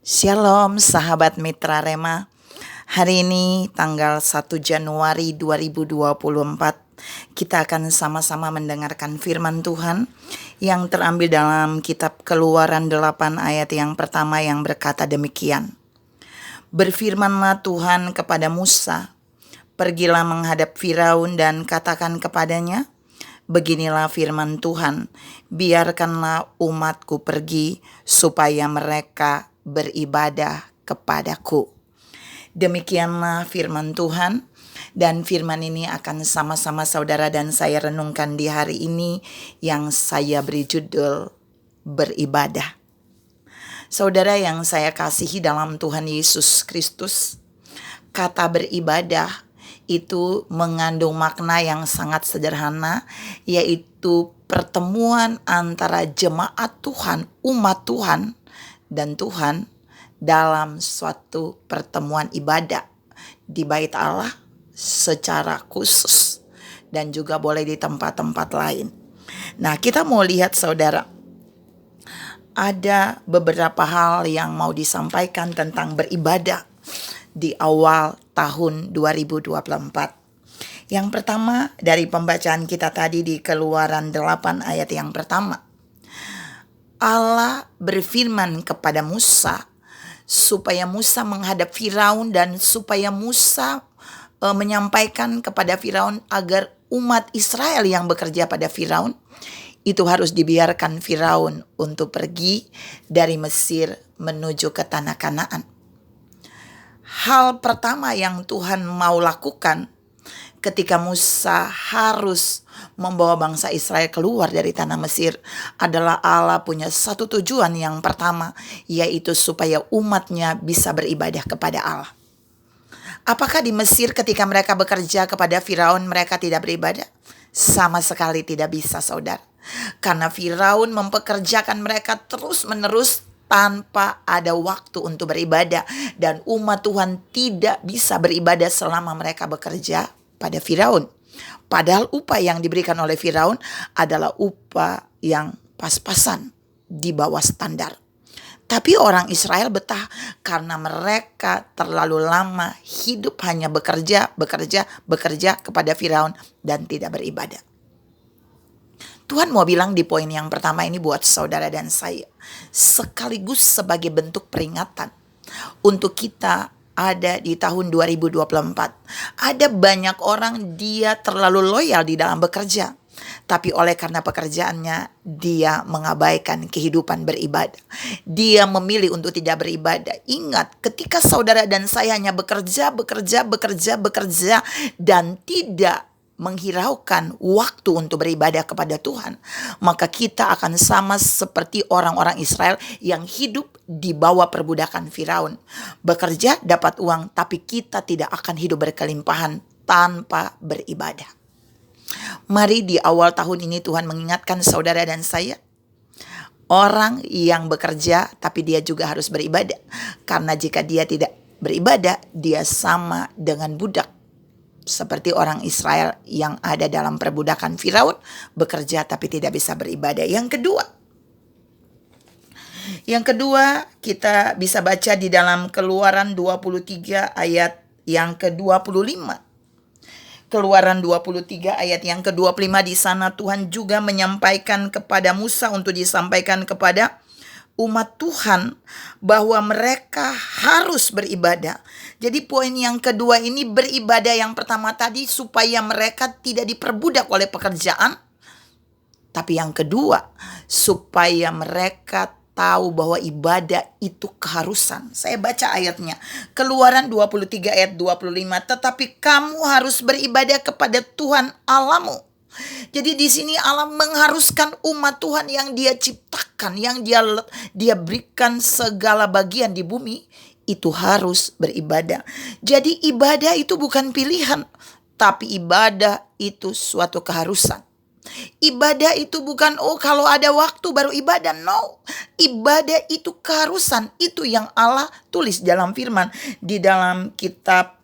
Shalom sahabat Mitra Rema. Hari ini tanggal 1 Januari 2024 kita akan sama-sama mendengarkan firman Tuhan yang terambil dalam kitab Keluaran 8 ayat yang pertama yang berkata demikian. Berfirmanlah Tuhan kepada Musa, pergilah menghadap Firaun dan katakan kepadanya, beginilah firman Tuhan, biarkanlah umatku pergi supaya mereka beribadah kepadaku. Demikianlah firman Tuhan, dan firman ini akan sama-sama saudara dan saya renungkan di hari ini yang saya beri judul beribadah. Saudara yang saya kasihi dalam Tuhan Yesus Kristus, kata beribadah itu mengandung makna yang sangat sederhana, yaitu pertemuan antara jemaat Tuhan, umat Tuhan, dan Tuhan dalam suatu pertemuan ibadah di bait Allah secara khusus dan juga boleh di tempat-tempat lain. Nah, kita mau lihat saudara, ada beberapa hal yang mau disampaikan tentang beribadah di awal tahun 2024. Yang pertama dari pembacaan kita tadi di Keluaran 8 ayat yang pertama. Allah berfirman kepada Musa supaya Musa menghadap Firaun dan supaya Musa menyampaikan kepada Firaun agar umat Israel yang bekerja pada Firaun itu harus dibiarkan Firaun untuk pergi dari Mesir menuju ke tanah Kanaan. Hal pertama yang Tuhan mau lakukan ketika Musa harus membawa bangsa Israel keluar dari tanah Mesir adalah Allah punya satu tujuan yang pertama, yaitu supaya umatnya bisa beribadah kepada Allah. Apakah di Mesir ketika mereka bekerja kepada Firaun mereka tidak beribadah? Sama sekali tidak bisa saudara. Karena Firaun mempekerjakan mereka terus-menerus tanpa ada waktu untuk beribadah. Dan umat Tuhan tidak bisa beribadah selama mereka bekerja pada Firaun. Padahal upah yang diberikan oleh Firaun adalah upah yang pas-pasan di bawah standar. Tapi orang Israel betah karena mereka terlalu lama hidup hanya bekerja kepada Firaun dan tidak beribadah. Tuhan mau bilang di poin yang pertama ini buat saudara dan saya, sekaligus sebagai bentuk peringatan untuk kita ada di tahun 2024. Ada banyak orang dia terlalu loyal di dalam bekerja, tapi oleh karena pekerjaannya dia mengabaikan kehidupan beribadah. Dia memilih untuk tidak beribadah. Ingat, ketika saudara dan saya hanya bekerja dan tidak menghiraukan waktu untuk beribadah kepada Tuhan, maka kita akan sama seperti orang-orang Israel yang hidup di bawah perbudakan Firaun. Bekerja dapat uang, tapi kita tidak akan hidup berkelimpahan tanpa beribadah. Mari di awal tahun ini Tuhan mengingatkan saudara dan saya, orang yang bekerja tapi dia juga harus beribadah. Karena jika dia tidak beribadah, dia sama dengan budak. Seperti orang Israel yang ada dalam perbudakan Firaun, bekerja tapi tidak bisa beribadah. Yang kedua kita bisa baca di dalam Keluaran 23 ayat yang ke-25. Keluaran 23 ayat yang ke-25, di sana Tuhan juga menyampaikan kepada Musa untuk disampaikan kepada umat Tuhan bahwa mereka harus beribadah. Jadi poin yang kedua ini beribadah yang pertama tadi supaya mereka tidak diperbudak oleh pekerjaan. Tapi yang kedua supaya mereka tahu bahwa ibadah itu keharusan. Saya baca ayatnya. Keluaran 23 ayat 25. Tetapi kamu harus beribadah kepada Tuhan Allahmu. Jadi di sini Allah mengharuskan umat Tuhan yang dia ciptakan, yang dia berikan segala bagian di bumi, itu harus beribadah. Jadi ibadah itu bukan pilihan, tapi ibadah itu suatu keharusan. Ibadah itu bukan kalau ada waktu baru ibadah. No, ibadah itu keharusan. Itu yang Allah tulis dalam firman di dalam kitab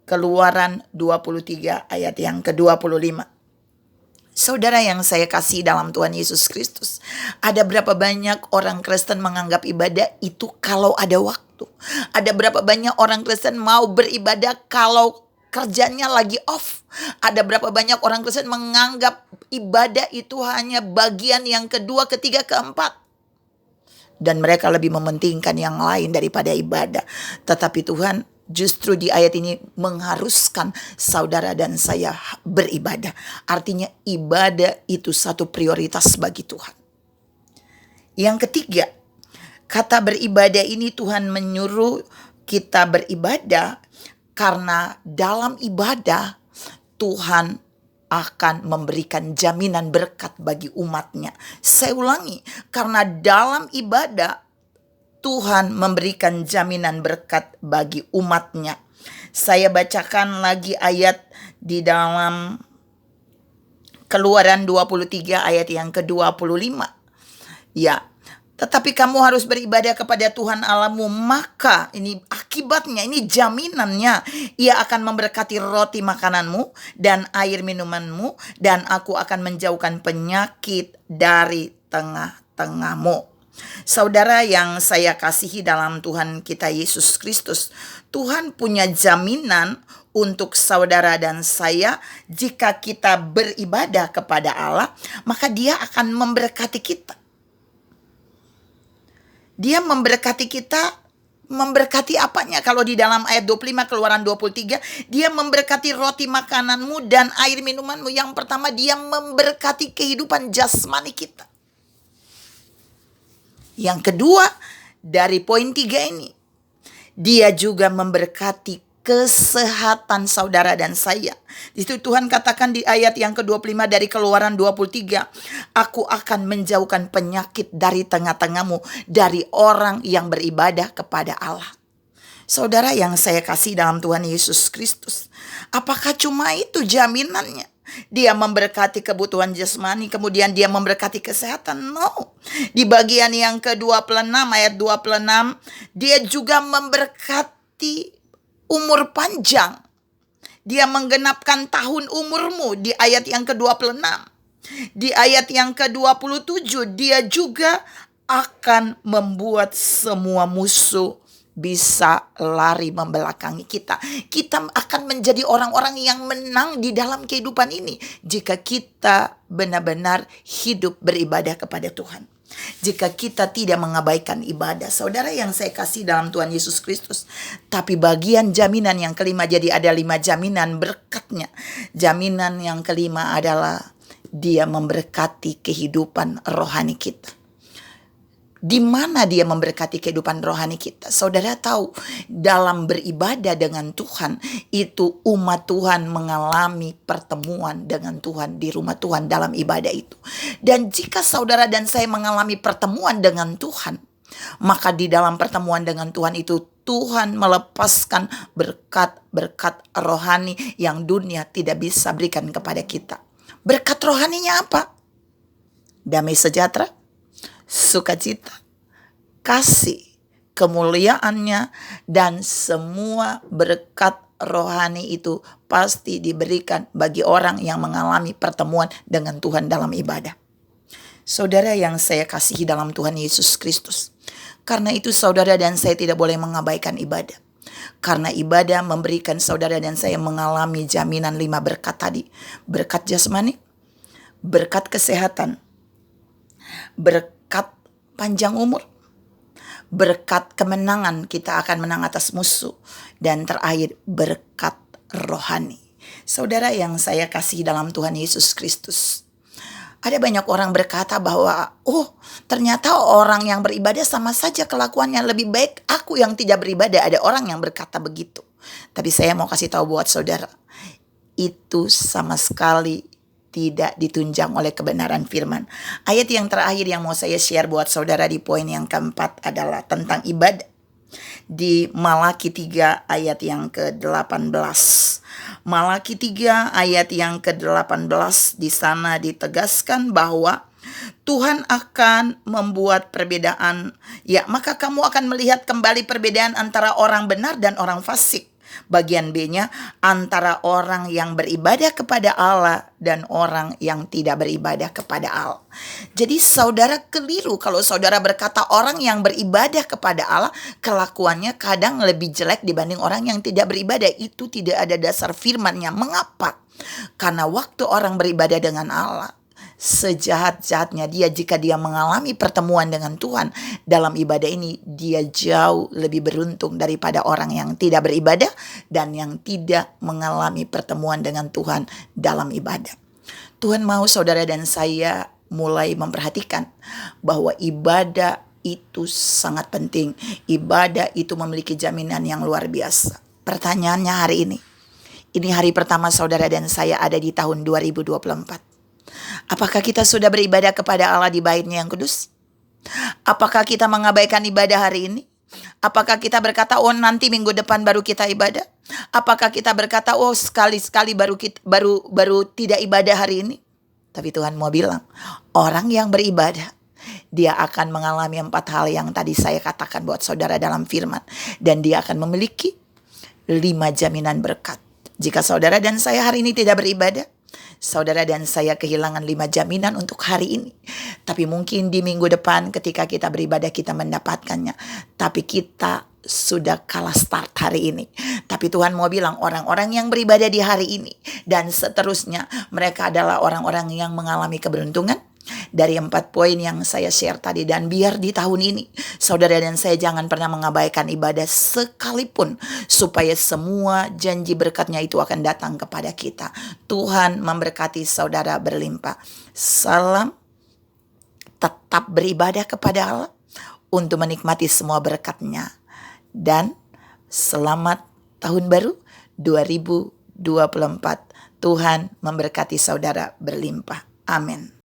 Keluaran 23 ayat yang ke-25. Saudara yang saya kasih dalam Tuhan Yesus Kristus, ada berapa banyak orang Kristen menganggap ibadah itu kalau ada waktu. Ada berapa banyak orang Kristen mau beribadah kalau kerjanya lagi off. Ada berapa banyak orang Kristen menganggap ibadah itu hanya bagian yang kedua, ketiga, keempat. Dan mereka lebih mementingkan yang lain daripada ibadah. Tetapi Tuhan justru di ayat ini mengharuskan saudara dan saya beribadah. Artinya ibadah itu satu prioritas bagi Tuhan. Yang ketiga, kata beribadah ini Tuhan menyuruh kita beribadah karena dalam ibadah Tuhan akan memberikan jaminan berkat bagi umatnya. Saya ulangi, karena dalam ibadah Tuhan memberikan jaminan berkat bagi umatnya. Saya bacakan lagi ayat di dalam Keluaran 23 ayat yang ke-25. Ya, tetapi kamu harus beribadah kepada Tuhan Allahmu, maka ini akibatnya, ini jaminannya, Ia akan memberkati roti makananmu dan air minumanmu, dan aku akan menjauhkan penyakit dari tengah-tengahmu. Saudara yang saya kasihi dalam Tuhan kita Yesus Kristus, Tuhan punya jaminan untuk saudara dan saya. Jika kita beribadah kepada Allah, maka Dia akan memberkati kita. Dia memberkati kita. Memberkati apanya? Kalau di dalam ayat 25 Keluaran 23, Dia memberkati roti makananmu dan air minumanmu. Yang pertama, Dia memberkati kehidupan jasmani kita. Yang kedua, dari poin 3 ini, Dia juga memberkati kesehatan saudara dan saya. Di situ Tuhan katakan di ayat yang ke-25 dari Keluaran 23, aku akan menjauhkan penyakit dari tengah-tengahmu, dari orang yang beribadah kepada Allah. Saudara yang saya kasih dalam Tuhan Yesus Kristus, apakah cuma itu jaminannya? Dia memberkati kebutuhan jasmani, kemudian Dia memberkati kesehatan? No. Di bagian yang ke-26 ayat 26, Dia juga memberkati umur panjang. Dia menggenapkan tahun umurmu di ayat yang ke-26. Di ayat yang ke-27, Dia juga akan membuat semua musuh bisa lari membelakangi kita. Kita akan menjadi orang-orang yang menang di dalam kehidupan ini jika kita benar-benar hidup beribadah kepada Tuhan. Jika kita tidak mengabaikan ibadah. Saudara yang saya kasih dalam Tuhan Yesus Kristus. Tapi bagian jaminan yang kelima, jadi ada 5 jaminan berkatnya. Jaminan yang kelima adalah Dia memberkati kehidupan rohani kita. Di mana Dia memberkati kehidupan rohani kita? Saudara tahu, dalam beribadah dengan Tuhan, itu umat Tuhan mengalami pertemuan dengan Tuhan di rumah Tuhan dalam ibadah itu. Dan jika saudara dan saya mengalami pertemuan dengan Tuhan, maka di dalam pertemuan dengan Tuhan itu, Tuhan melepaskan berkat-berkat rohani yang dunia tidak bisa berikan kepada kita. Berkat rohaninya apa? Damai sejahtera, sukacita, kasih, kemuliaannya, dan semua berkat rohani itu pasti diberikan bagi orang yang mengalami pertemuan dengan Tuhan dalam ibadah. Saudara yang saya kasihi dalam Tuhan Yesus Kristus, karena itu saudara dan saya tidak boleh mengabaikan ibadah. Karena ibadah memberikan saudara dan saya mengalami jaminan 5 berkat tadi. Berkat jasmani, berkat kesehatan, berkat panjang umur, berkat kemenangan, kita akan menang atas musuh, dan terakhir berkat rohani. Saudara yang saya kasih dalam Tuhan Yesus Kristus, ada banyak orang berkata bahwa ternyata orang yang beribadah sama saja kelakuannya, lebih baik aku yang tidak beribadah. Ada orang yang berkata begitu. Tapi saya mau kasih tahu buat saudara, itu sama sekali tidak ditunjang oleh kebenaran firman. Ayat yang terakhir yang mau saya share buat saudara di poin yang keempat adalah tentang ibadah. Di Malaki 3 ayat yang ke-18. Malaki 3 ayat yang ke-18, di sana ditegaskan bahwa Tuhan akan membuat perbedaan. Ya, maka kamu akan melihat kembali perbedaan antara orang benar dan orang fasik. Bagian B-nya, antara orang yang beribadah kepada Allah dan orang yang tidak beribadah kepada Allah. Jadi saudara keliru kalau saudara berkata orang yang beribadah kepada Allah kelakuannya kadang lebih jelek dibanding orang yang tidak beribadah. Itu tidak ada dasar firman-Nya. Mengapa? Karena waktu orang beribadah dengan Allah, sejahat-jahatnya dia, jika dia mengalami pertemuan dengan Tuhan dalam ibadah ini, dia jauh lebih beruntung daripada orang yang tidak beribadah dan yang tidak mengalami pertemuan dengan Tuhan dalam ibadah. Tuhan mau saudara dan saya mulai memperhatikan bahwa ibadah itu sangat penting. Ibadah itu memiliki jaminan yang luar biasa. Pertanyaannya hari ini hari pertama saudara dan saya ada di tahun 2024. Apakah kita sudah beribadah kepada Allah di bait-Nya yang kudus? Apakah kita mengabaikan ibadah hari ini? Apakah kita berkata, oh nanti minggu depan baru kita ibadah? Apakah kita berkata, oh sekali-sekali baru tidak ibadah hari ini? Tapi Tuhan mau bilang, orang yang beribadah, dia akan mengalami 4 hal yang tadi saya katakan buat saudara dalam firman. Dan dia akan memiliki 5 jaminan berkat. Jika saudara dan saya hari ini tidak beribadah, saudara dan saya kehilangan 5 jaminan untuk hari ini. Tapi mungkin di minggu depan ketika kita beribadah kita mendapatkannya. Tapi kita sudah kalah start hari ini. Tapi Tuhan mau bilang orang-orang yang beribadah di hari ini dan seterusnya, mereka adalah orang-orang yang mengalami keberuntungan. Dari 4 poin yang saya share tadi, dan biar di tahun ini saudara dan saya jangan pernah mengabaikan ibadah sekalipun, supaya semua janji berkatnya itu akan datang kepada kita. Tuhan memberkati saudara berlimpah. Salam, tetap beribadah kepada Allah untuk menikmati semua berkatnya, dan selamat tahun baru 2024. Tuhan memberkati saudara berlimpah. Amin.